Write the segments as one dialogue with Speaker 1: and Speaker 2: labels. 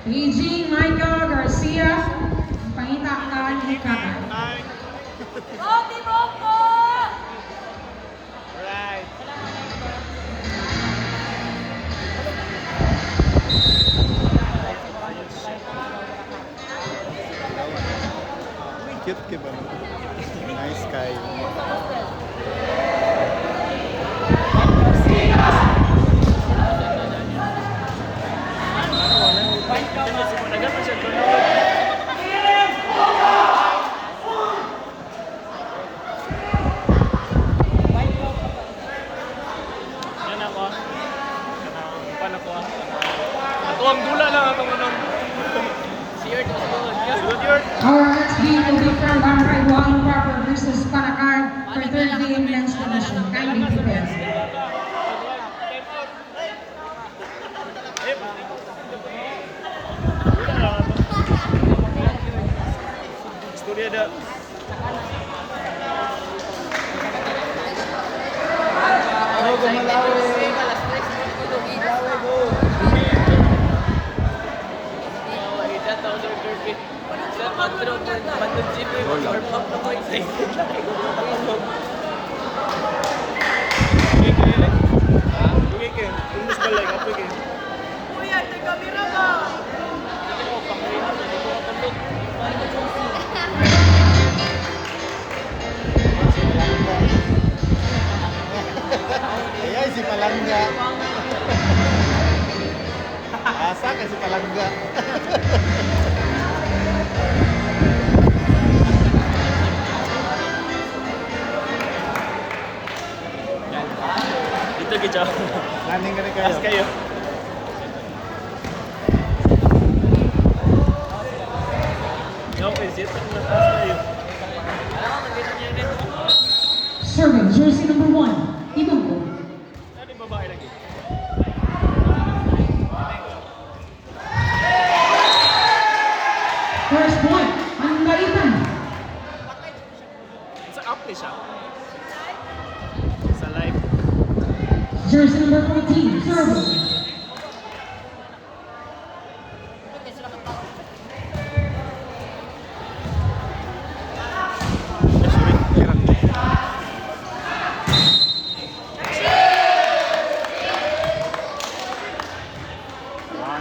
Speaker 1: AG Michael Garcia, pangita ka ni Kakay.
Speaker 2: Roti Bronco!
Speaker 3: Alright.
Speaker 4: Cute ka ba? Nice guy.
Speaker 3: Yan ako. Pan ako. Atuang dula lang atong anong. Siyort mo sa Siyort.
Speaker 1: Our next game will be from Barangay Buang Proper versus Paracar for third game men's division. Kindly prepare.
Speaker 3: Studio ada.
Speaker 4: Ano gumalawi?
Speaker 2: Kuya, taga-mira ka!
Speaker 4: Ayan si Palangga. Asa ka si Palangga.
Speaker 3: Dito kita.
Speaker 4: Naning ka rin kayo.
Speaker 3: Pas kayo. Okay, sit na pas kayo.
Speaker 1: Serving jersey number 1, Ibangko.
Speaker 3: Ano yung babae lagi?
Speaker 1: First point, Angalitan.
Speaker 3: Sa up ni siya. Sa live.
Speaker 1: Jersey number 14, serving.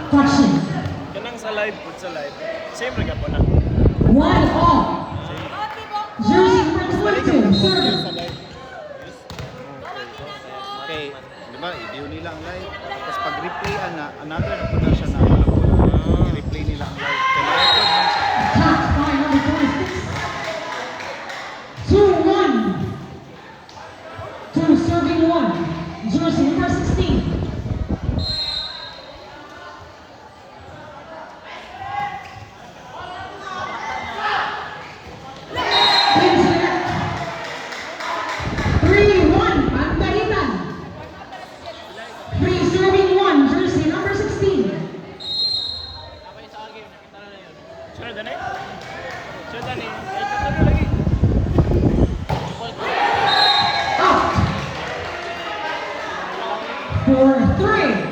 Speaker 1: Question.
Speaker 3: Kanang sa live, put sa live. Same rin po na.
Speaker 1: 1 all.
Speaker 2: Roti Bronco!
Speaker 1: Jersey number 22, serving.
Speaker 4: Okay, di ba, i-view nila ang live. Tapos pag replay another na po na siya na i-replay nila ang live. Kaya na-record man siya.
Speaker 1: Top by number 26. 2-1. 2 serving 1. Jersey number 16. Into the net. 3-1. Angalitan. 3 serving 1. Jersey number 16.
Speaker 3: Sure, Dani? Sure, Dani? Ay, katabi lagi.
Speaker 1: Out. For 3.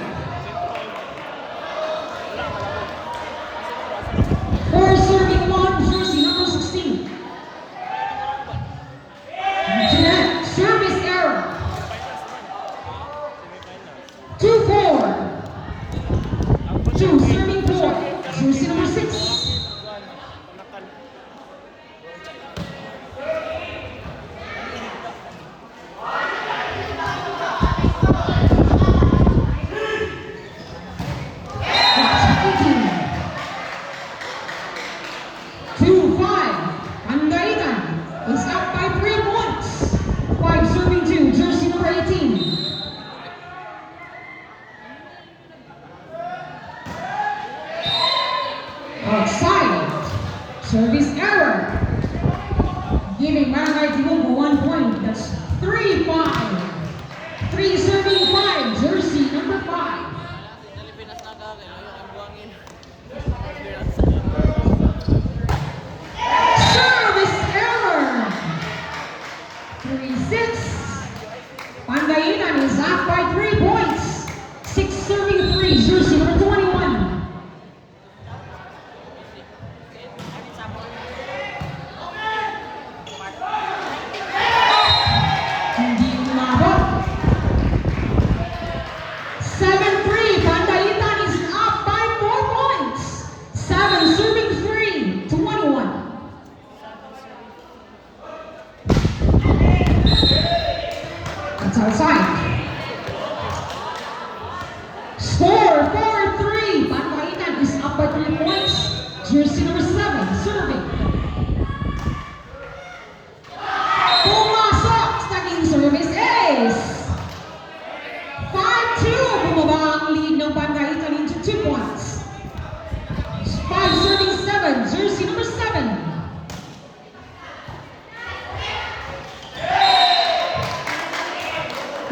Speaker 1: 4 serving 1. Jersey number 16. Jeanette, service error. 2-4. 2 serving 4. Jersey number 6. That's 18. 2-5. Angalitan is up by 3 points. 5 serving 2. Jersey number 18. Outside. Service error. Giving Barangay Tibungco 1 point. That's 3-5. 3 serving 5. Jersey number 5. Service error. 3-6. Pangainan is up by 3 points. 6 serving 3. Jersey number 21.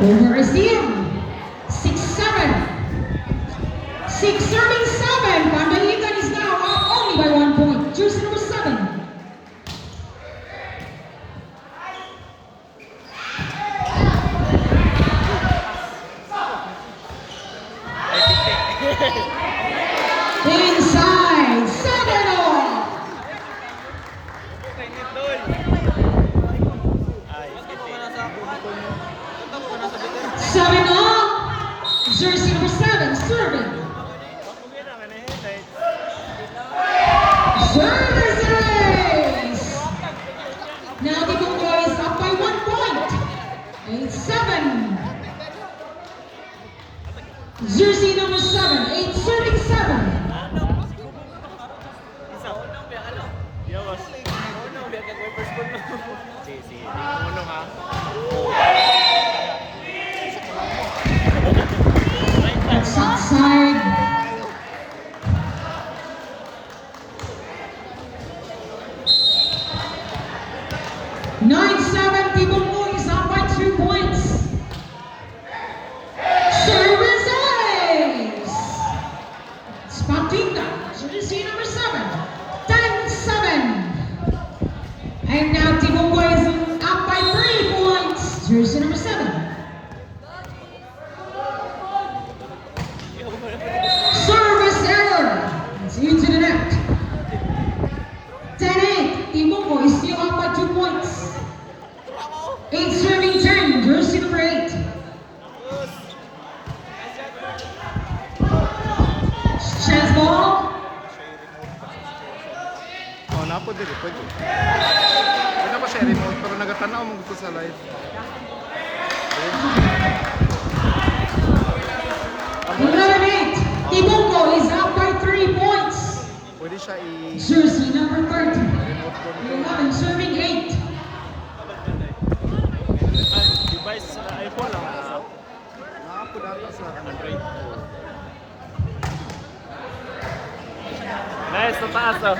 Speaker 1: Over receive. 6-7. 6 serving 7. Pandalitan is now up only by 1 point. Jersey number 7. Inside. 7-all.
Speaker 3: Kainit doon. Ay, ito ka na sa Ito ka na sa bitin.
Speaker 1: 7-all. Jersey number 7 serving.
Speaker 3: Bakit na ka na hitay?
Speaker 1: Service ace. Now the Bungo is up by 1 point. 8-7. Jersey number 7. 8 serving 7.
Speaker 3: Isa. Yawas. Biar ka ko first ball. Si. Uno ha.
Speaker 1: That's outside. Nine seven, Tibungo is up by 2 points. Service ace. Spatinda, jersey number 7. 10-7. And now Tibungo is up by 3 points. Jersey number 7. Service error. It's into the net. 10-8. Tibungo is still up by 2 points. 8 serving 10. Jersey number 8. Chance ball.
Speaker 4: Oh, napo din pwede. Pwede pa siya remote pero nagatanaw mo gusto sa live.
Speaker 1: 11-8. Tibungo is up by 3 points.
Speaker 4: Pwede siya
Speaker 1: Jersey number 30.
Speaker 4: remote control.
Speaker 1: 11 serving 8.
Speaker 3: Ay, device sa iPhone lang.
Speaker 4: Napo data sa
Speaker 3: Android. Nice, sa taas oh.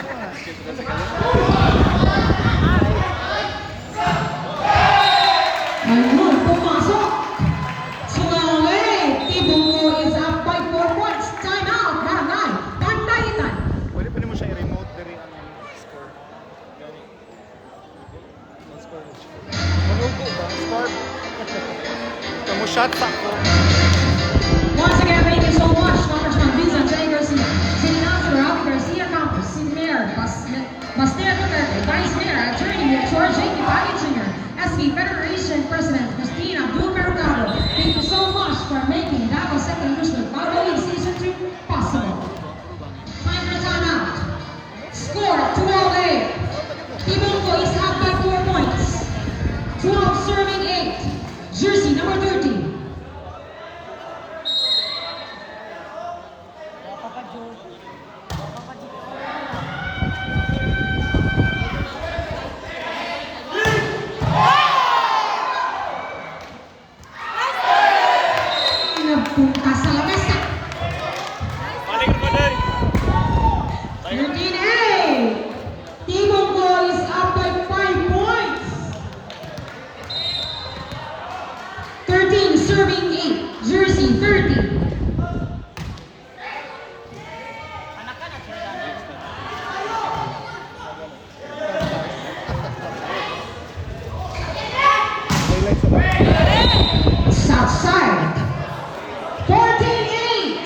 Speaker 1: Ayun, pumasok. Sumali. Tibungo is up by 4 points. Time out. Barangay. Pandayitan.
Speaker 4: Pwede pa mo siya i-remote dari score. Ang score. Manuko ba? Score. Kamu shot ako.
Speaker 1: Once again, thank you so much, Congressman Vincent J. Garcia, City Councilor Alvin Garcia Campos, City Mayor Baster Duterte, Vice Mayor Attorney George J. Pagi Jr., SB Federation President Christina Abdul Mercado. Thank you so much for making Davao Second District Bago League Season 2 possible. Time for timeout. Score 12-8. Tibungo is up by 4 points. 12 serving 8. Jersey number 30. Nagpunta sa lamesa.
Speaker 3: Balik ko din.
Speaker 1: 13-8. Tibungo is up by 5 points. 13 serving 8. Jersey 30.
Speaker 4: Highlight sa live.
Speaker 1: Southside. 14-8.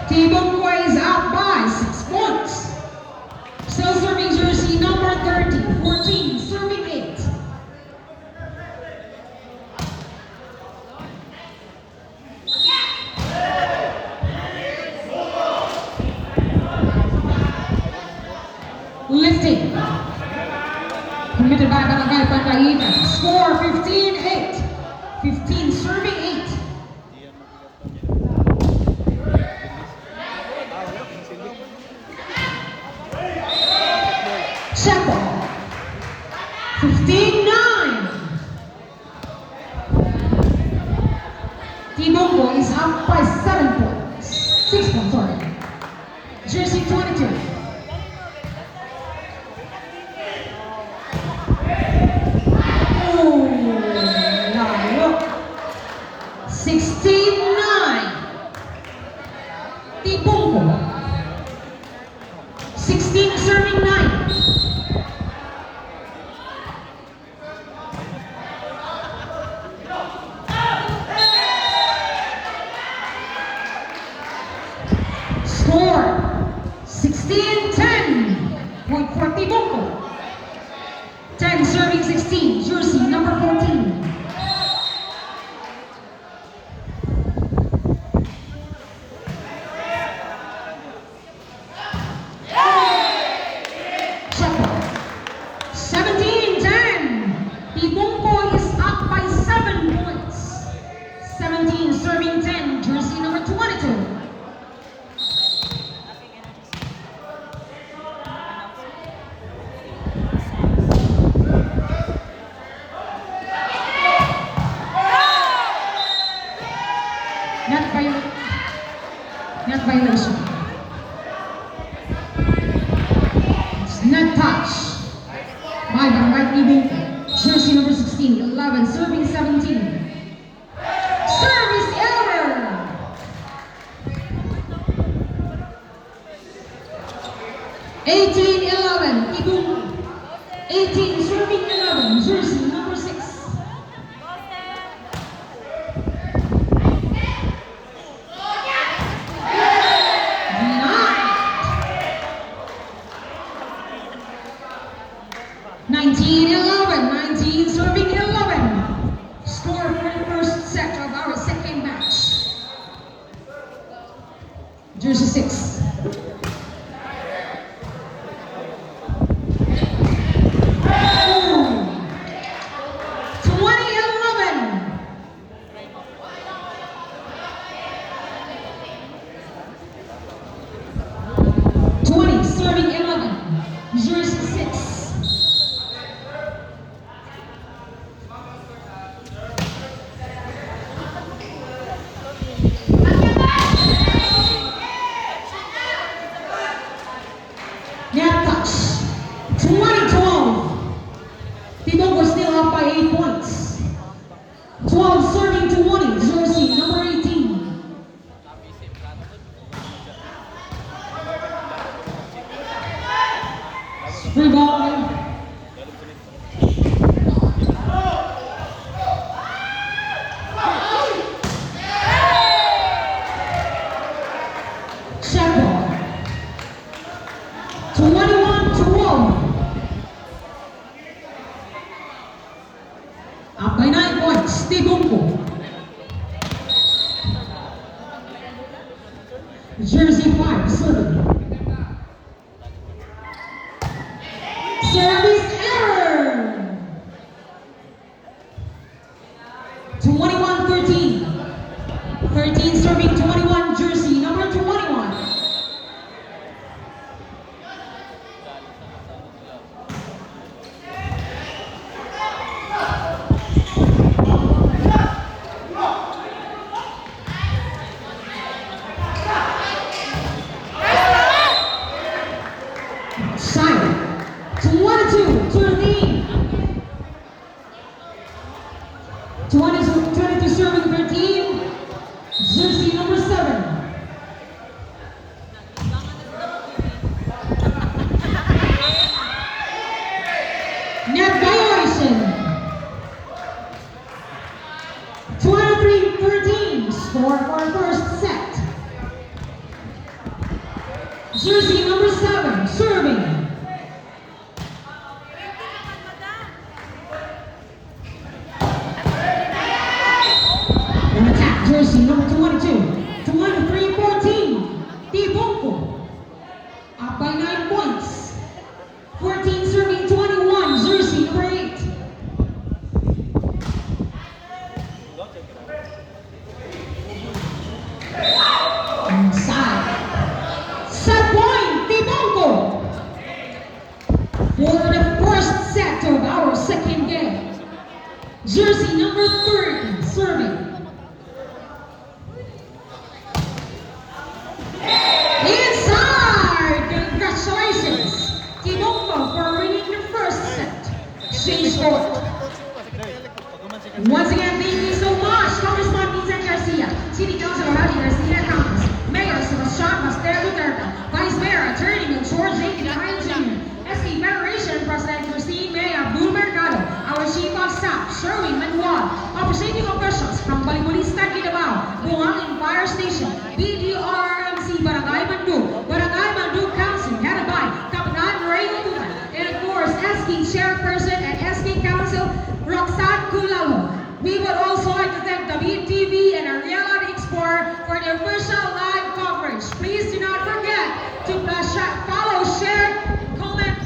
Speaker 1: Tibungo is up by 6 points. Still serving jersey number 30. 14 serving 8. Lifting. Committed by Barangay Pandayitan. Score 15-8. 15 serving 8. Chepo. 15-9. Tibungo is up by 7 points. 6 points, sorry. Jersey 22. Oh. Tibungko. 16 serving 9. Score 16-10. Point for Tibungko. 10 serving 16. Jersey number 14. Checo. 17-10. Tibungko is up by 7 points. 17 serving 10. Jersey number 22. Net violation. It's net touch by Barangay Tibungko. Jersey number 16, 11, serving 17. Service error. Eighteen, 11, Tibungko. 18, serving 11, Jersey number 6. Nineteen, 19 serving 11. Score for the first set of our second match. Jersey 6. Oh. 20-11. Serving 11. Jersey 6. Net touch. 20-12. Tibungko was still up by 8 points. 12 serving 20. Jersey number 18. Free ball. Check ball. 21-12. Up by 9 points. Tibungko. Jersey 5 serving. Service error. 21-13. 13 serving 21. Jersey number 21. Silent. 22-13. 22 serving 13. Jersey number 7. Net violation. 23-13. Score for first set. Jersey number 7 serving. An attack, Jersey number 22. 23-14. Tibungko. Up by 9 points. 14 serving 21. Jersey number 8. Inside. Set point, Tibungko. For the first set of our second game. Jersey number 30 serving. Inside! Congratulations, Tibungko, for winning the first set. Exchange court. Once again, thank you so much, Congressman Vincent Garcia, City Councilor Javi Garcia Campos, Mayor Sebastian Sherwin Manuel. Officiating officials from Balibulista, Kidabao, Buhangin Fire Station, BDRMC Barangay Bandung Council, headed by Kapitan Ray Tutan, and of course, SK Chairperson and SK Council, Roxanne Culalo. We would also like to thank David TV and Ariela Explorer for the official live coverage. Please do not forget to follow, share, comment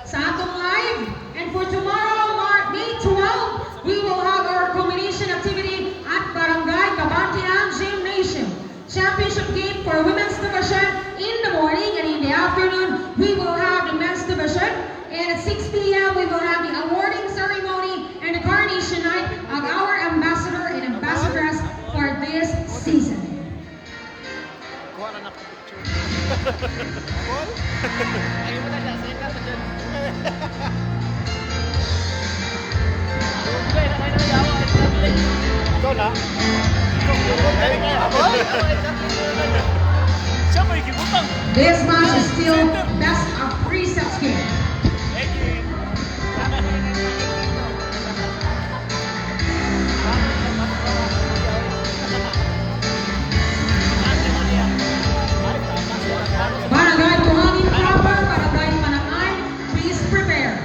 Speaker 1: sa atong live. And for tomorrow, May 12, we will have our combination activity at Barangay Kabantian Gymnasium. Championship game for women's division in the morning, and in the afternoon, we will have the men's division. And at 6 p.m., we will have the awarding ceremony and the coronation night of our ambassador and ambassadress for this season.
Speaker 4: Kuha na picture.
Speaker 3: Ayaw mo na siya, save ka pa dyan.
Speaker 4: Ikaw na?
Speaker 3: Siya may kibutang.
Speaker 1: This match is still best of 3 sets game. Barangay Buhangin proper, Barangay Panakay, please prepare.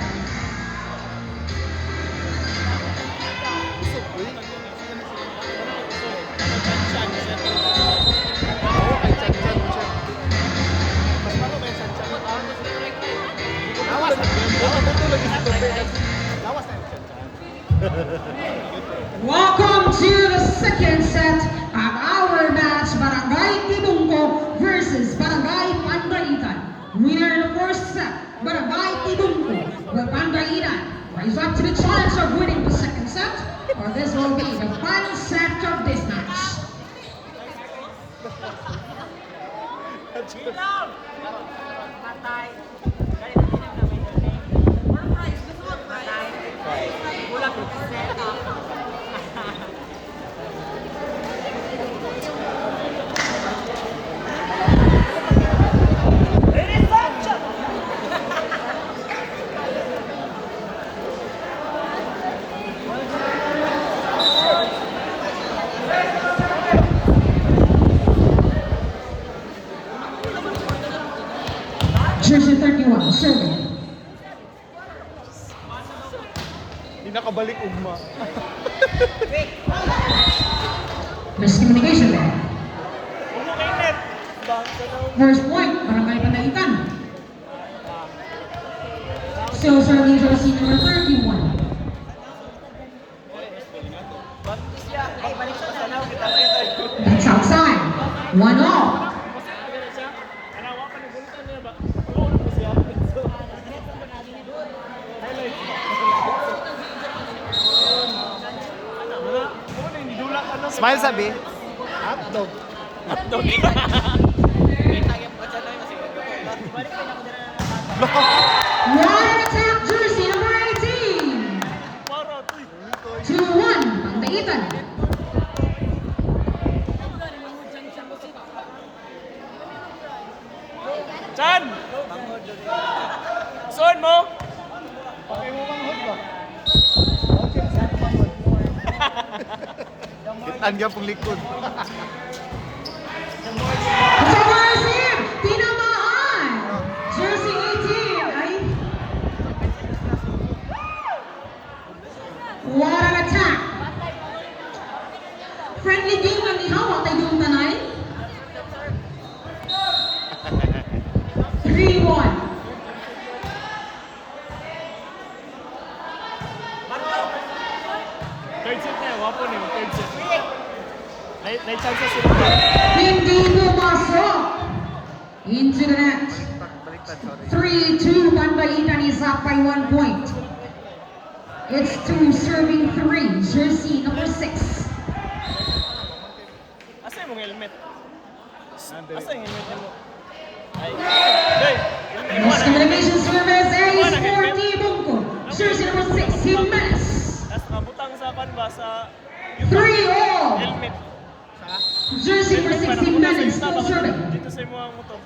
Speaker 1: Welcome to the second set of our match, Barangay Tibungko versus Barangay Pandaitan. Winner in the first set, Barangay Tibungko, where Pandaitan rise up to the challenge of winning the second set, or this will be the final set of this match.
Speaker 2: Ilaw! Patay. Ganito din ang namin namin. Or price, gusto mo price? Wala ko kasi. Ladies and gentlemen.
Speaker 1: Jersey 31, Sherwin.
Speaker 4: Hindi nakabalik ugma.
Speaker 1: Miscommunication there.
Speaker 3: Umuinit.
Speaker 1: First point, Barangay Pandaitan. Still serving jersey number 31. That's outside. 1-all.
Speaker 4: Smile sabi. Hotdog.
Speaker 3: Hotdog.
Speaker 1: One attack jersey number 18. 2-1, Pandaitan.
Speaker 3: Chan! Suon mo!
Speaker 4: Okay mo manghod ba? Okay, saan mo manghod? Kitaan niya pong likod.
Speaker 1: Controversy! Tinamaan! Jersey 18 ay... What an attack! Friendly game ang ihawak tayo yung tanay. 3-1.
Speaker 3: Third set na, wapo niyo, third set. May-chances sila.
Speaker 1: Hindi pumasok into the net.
Speaker 4: Baliktad, sorry.
Speaker 1: 3-2, Pandaitan is up by 1 point. It's 2 serving 3, jersey number 6.
Speaker 3: Asa yung helmet? Asa yung helmet mo? Ay, hey!
Speaker 1: Next elimination service is for Tibungko, jersey number 6, Jimenez.
Speaker 3: Tapos nabutang sa ba sa
Speaker 1: 3-all,
Speaker 3: helmet.
Speaker 1: jersey number 6, Jimenez, still serving.
Speaker 3: Dito sa mga mo to.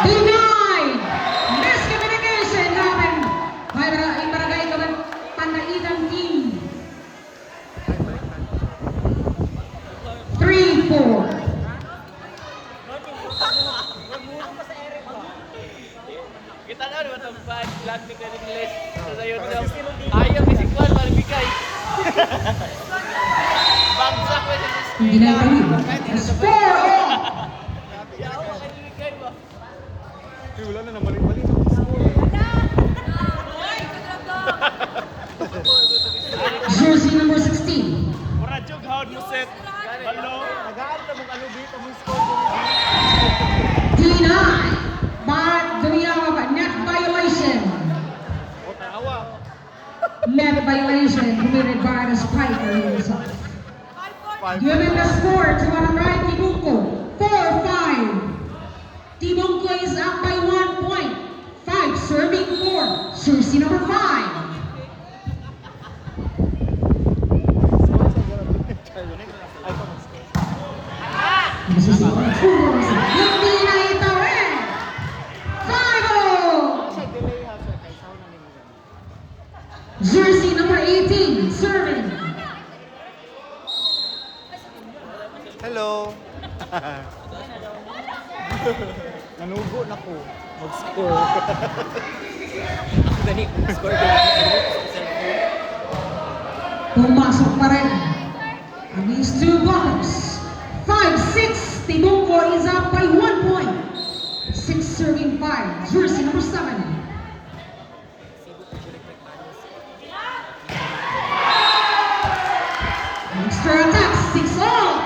Speaker 1: Denied!
Speaker 3: Kita na naman ang bad vlog ni Kuya Nicholas. So sa YouTube, ayaw ni si Kwan, malibigay. Bagsak ko sa
Speaker 1: Hindi na yung score all.
Speaker 3: Yawa, malibigay ba?
Speaker 4: Wala na namali-mali.
Speaker 1: Jersey number 16.
Speaker 3: Mura jug, hawad mo set. Hello.
Speaker 4: Nag-aarap na mong alubit ang score.
Speaker 1: Denied. But we have a net violation.
Speaker 4: O, tawa.
Speaker 1: Net violation committed by the striker himself. Given the score to Barangay Tibungko, 4-5. Tibungko is up by 1 point. 5 serving 4. Jersey number 5. This is all 2 goals. Hindi na ito eh. 5-0. Jersey number 18, serving.
Speaker 4: Hello. Nanugo na ko. Mag-score.
Speaker 3: Ako gani, score ko.
Speaker 1: Pumasok pa rin ang these two buckers. 5-6. Tibungko is up by 1 point. 6 serving 5. Jersey number 7. Extra attack. 6-all.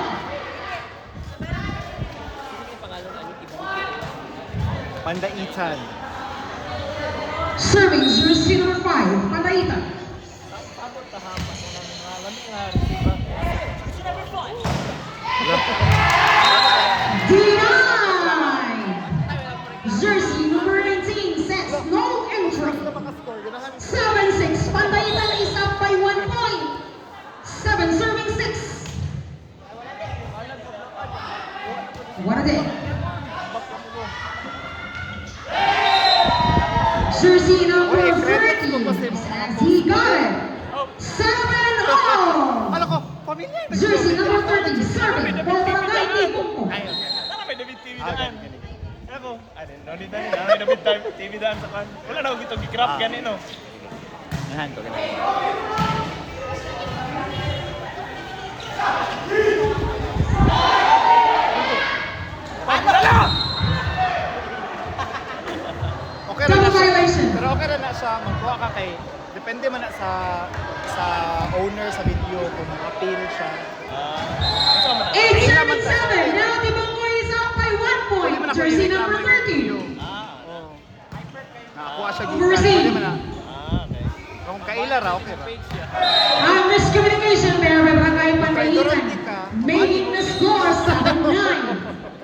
Speaker 4: Pandaitan.
Speaker 1: Serving jersey number 5. Pandaitan. Denied. Jersey number 19 sets no entry. 7-6. Pandaitan is up by 1 point. 7 serving 6. What a day. Jersey number 30 as he got it. 7-0.
Speaker 4: Alam ko, pamilya.
Speaker 1: Jersey number 30 serving for Barangay Tibungko.
Speaker 3: Ayun. Tara, may David TV daan. Ako, ano, no need na nila. May David TV daan sa kan. Wala na ako gito, gigrap gani, no?
Speaker 4: Nahan ko ganun.
Speaker 3: Pagdala!
Speaker 4: Okay
Speaker 1: Double
Speaker 4: na siya.
Speaker 1: violation.
Speaker 4: Pero okay na siya. Magkuha ka kay... Depende man na sa owner sa video kung appeal siya.
Speaker 1: 8-7. Now Tibungko is up by 1 point. Jersey number 30.
Speaker 4: Oh. Nakakuha siya
Speaker 1: Mercy.
Speaker 4: Pwede man na. Kung kaila ra, okay ra.
Speaker 1: Miscommunication there by Barangay Pandaitan. Making the score 7-9.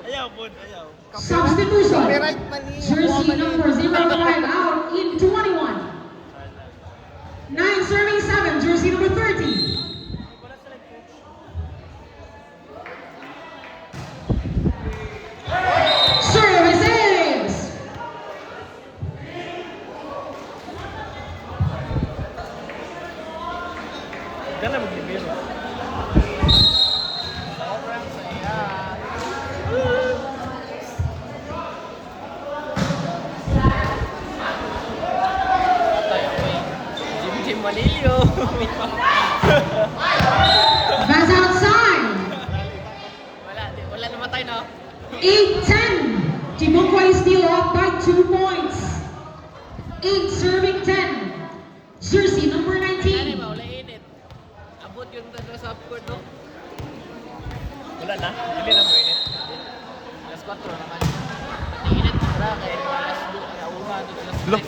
Speaker 3: Ayaw po, ayaw.
Speaker 1: Substitution.
Speaker 4: Copyright man ni.
Speaker 1: Jersey number 05 out in 21. 9 serving 7. Jersey number 30. Service saves.
Speaker 3: Gana mag-libero.
Speaker 4: Sobrang saya.
Speaker 3: Jim Manilio.
Speaker 1: That's outside.
Speaker 3: Wala namatay na.
Speaker 1: 8-10. Tibungko is still up by 2 points. 8 serving 10. Jersey number
Speaker 3: Ano
Speaker 1: 19.
Speaker 3: ba, wala init. Abot yung tanda sa upcourt, no? Wala na, hindi na mo init. Alas 4 naman. Init na tara, kaya alas 2, kaya 1, alas 3.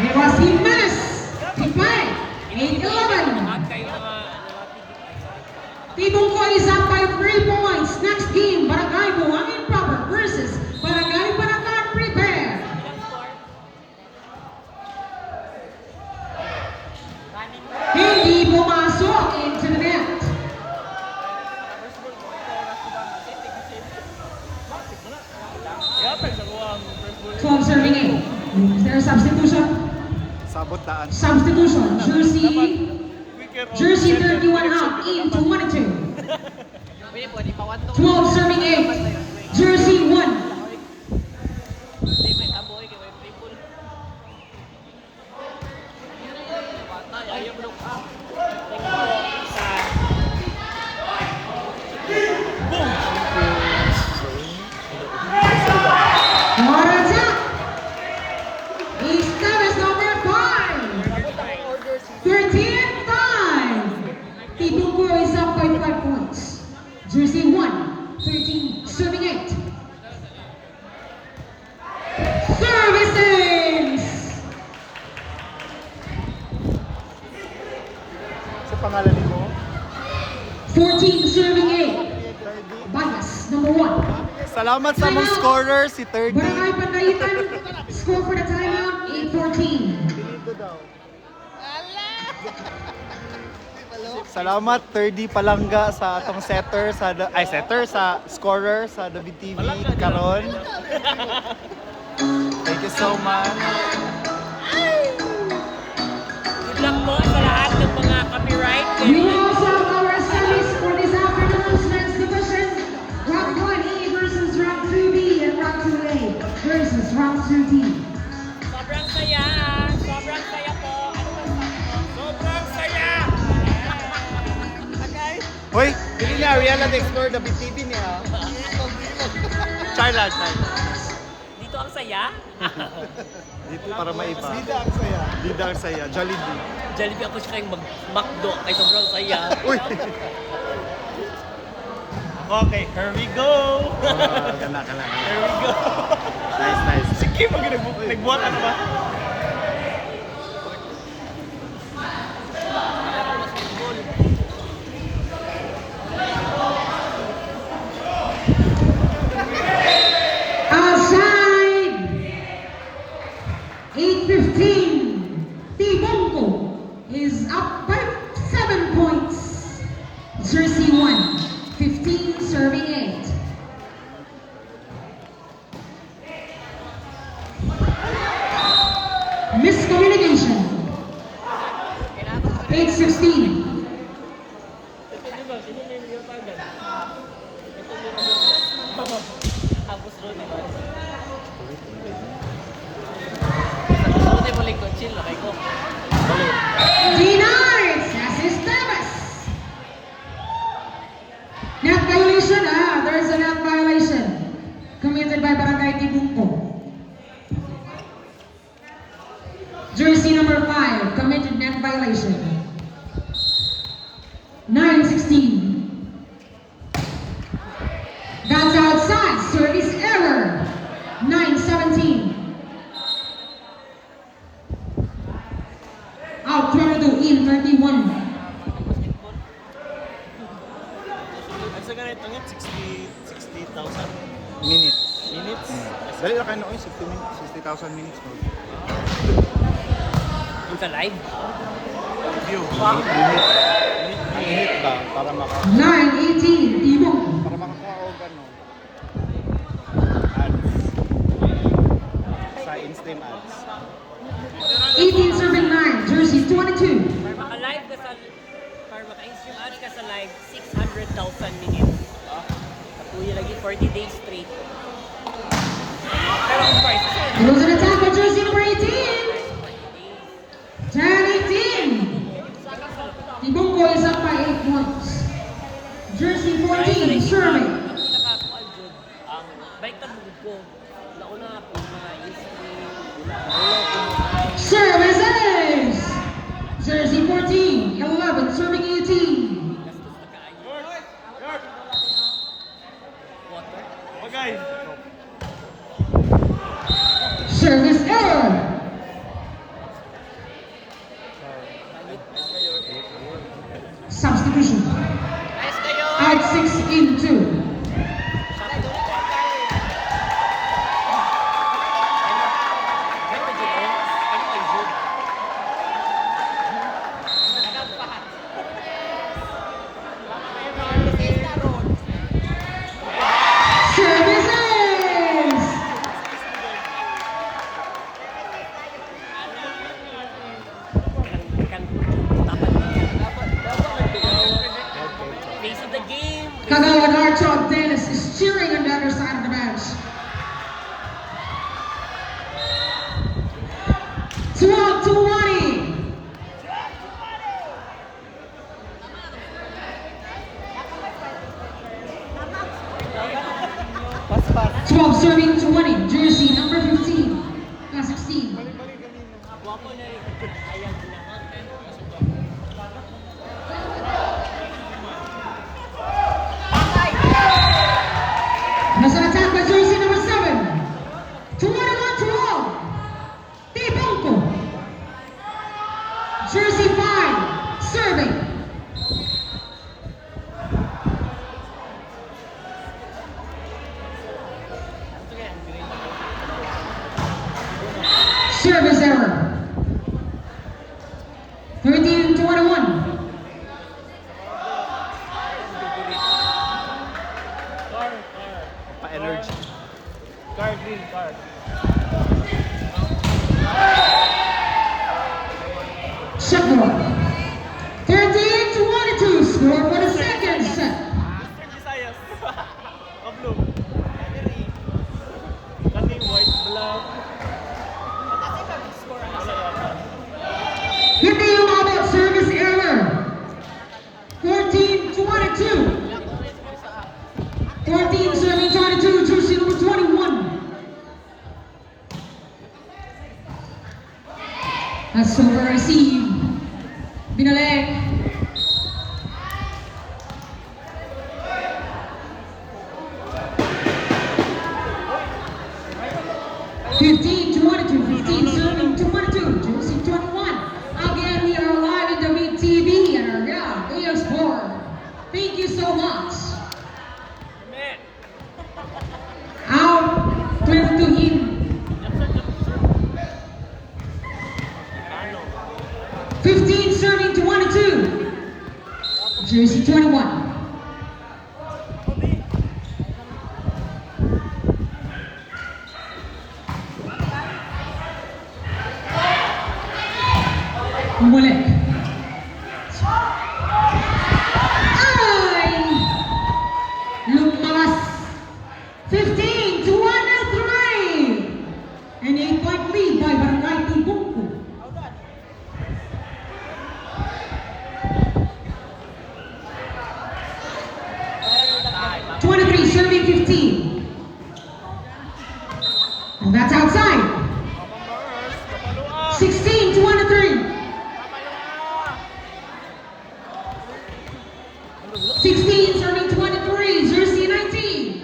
Speaker 1: Rivas Jimenez. Tipay. 8-11.
Speaker 3: Kayo mga...
Speaker 1: Tibungko is up by 3 points. Next game, Barangay Buhangin Proper versus Barangay Banakan Prepare. Hindi pumasok into the net.
Speaker 3: Yatag sa kuwang first ball.
Speaker 1: 12 serving 8. Is there a substitution?
Speaker 4: Sabot daan.
Speaker 1: Substitution. Jersey
Speaker 3: Quicker on
Speaker 1: Jersey
Speaker 3: center
Speaker 1: 31
Speaker 3: direction
Speaker 1: out
Speaker 3: dito
Speaker 1: into
Speaker 3: dapat.
Speaker 1: 1-2.
Speaker 3: Pwede po, di
Speaker 1: 12 serving 8. Jersey 1.
Speaker 3: Hindi, may taboy, kaya may triple. Patay, ayaw mo ka. Isa.
Speaker 1: What attack! Esteves number 5. 13-5. Tibungko is up by 5 points. Jersey 1. 13 serving 8. Services!
Speaker 4: Sa pangalan ni mo?
Speaker 1: 14 serving 8. Bias number 1.
Speaker 4: Salamat sa mong scorer, si 30.
Speaker 1: Barangay Pandayitan. Score for the timeout 8-14.
Speaker 4: Salamat 30 palangga sa atong setter sa scorer sa David TV karon. Thank you so much.
Speaker 3: Good luck po sa lahat ng mga copyright.
Speaker 1: We also have our semis for this afternoon's men's division. Round 1A versus round 2B and round 2A versus round 2D.
Speaker 3: Sobrang saya. Sobrang saya po. Ano ba sabi mo? Sobrang saya. Okay?
Speaker 4: Hoy, dili na Ariela the Explorer David TV niya. Charlotte.
Speaker 3: Dito ang saya.
Speaker 4: Dito para maiba. Dida ang saya. Dida ang saya. Jollibee.
Speaker 3: Jollibee ako siya kayong mag-McDo kay sobrang saya.
Speaker 4: Uy.
Speaker 3: Okay, here we go.
Speaker 4: Gana.
Speaker 3: Here we go.
Speaker 4: Nice.
Speaker 3: Sige, nagbuhat ano ba?
Speaker 1: Outside! 8-15. Tibongko is up by 7 points. Jersey 1. 15 serving 8. Miscommunication. 8-16.
Speaker 3: Tapos doon, di ba? Tapos doon, mo lingkod, chill, lakay ko.
Speaker 1: Denied! That's Esteves. Net violation. There's a net violation committed by Barangay Tibungko. Jersey number 5 committed net violation. 9-16. That's outside. Service error. 9-17. Out 22 in 31.
Speaker 3: Ang sa ganito nga, 60,000
Speaker 4: Minutes.
Speaker 3: minutes.
Speaker 4: Dali lang kayo noon, 60,000 minutes mo.
Speaker 3: Yung sa live.
Speaker 4: View. Minute ba? Para
Speaker 1: 9-18. Tibong.
Speaker 4: para makakuha o gano. Ads. Sa in-stream ads.
Speaker 1: 18 serving 9. Jersey 22.
Speaker 3: Para maka-live ka sa... Para maka-stream ads ka sa live, 600,000 minutes. Katuya lagi 40 days straight. Pero of course,
Speaker 1: It was an attack by Jersey number 18. 10-18. Tibungko is up by 8 points. Jersey 14 serving.
Speaker 3: ang pinaka-kual dyan, ang balik na bugod ko. Nauna ako mga in-stream.
Speaker 1: Services. Jersey 14. 11 serving 18.
Speaker 3: Gastos na kaayo. Water.
Speaker 1: Service error. Substitution.
Speaker 3: Ayos kayo!
Speaker 1: Out 6 in 2. Services.
Speaker 3: Face of the game,
Speaker 1: Kagawad Archon Dennis is cheering on the other side of the bench. 12-20.
Speaker 3: Pas.
Speaker 1: 12 serving 20. Jersey number 15. 16. There's an attack by jersey number 7. 21-12. Tibonco. Jersey 5. Serving. Service error. 13-21.
Speaker 4: Pa-energy.
Speaker 3: Car, green car.
Speaker 1: Shot board. 13-22. Score for the second set.
Speaker 3: Mr. Visayas. Kablo. Kani white, black.
Speaker 1: Hindi umabot. Service error. 14-22. 14 serving 22. Jersey number 21. That's over receive. Binalik. Fifteen serving 22, Jersey 21. Again, we are live in the Big TV and our AS Sport. Thank you so much. Out, 22 in. 15 serving 22, Jersey 21. Bumalik. Ay! Lumakas. 15-23. An 8-point lead by Barangay Tibonco. Serving 15. And that's outside. 16-23. 16 serving 23. Jersey 19.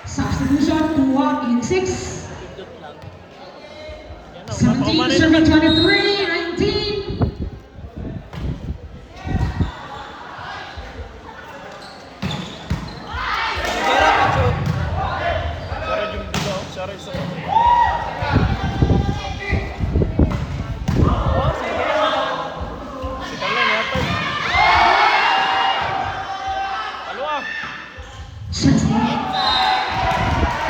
Speaker 1: Substitution to walk in 6. 17 serving 23. 19.
Speaker 3: Sarah yung dito. Sarah isa. Si Carlen yata. Halo ah.
Speaker 1: Just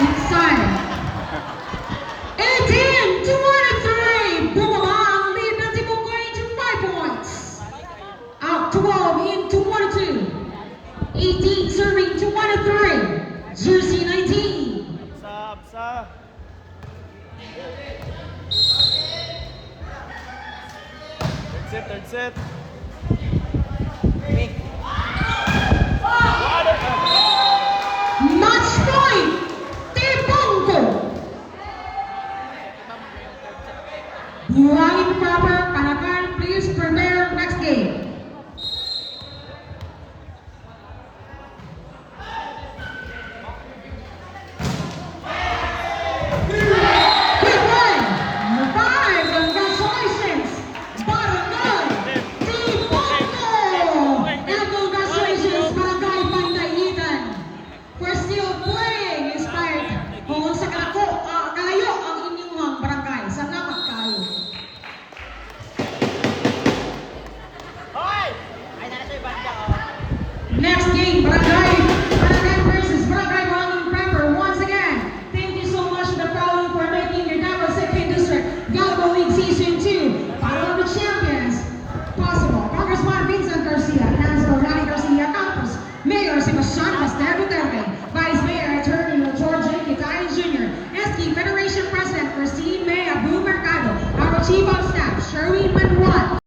Speaker 1: inside. 18-23. Bumaba ang lead ng Tibonco into 5 points. Out 12 into 22. 18 serving 23. Jersey 19.
Speaker 3: Sa. Third set.
Speaker 1: Match point. Tibonco. Buhangin proper. Panakan, please prepare next game. Quick one. Number 5. Congratulations. Barangay Chief of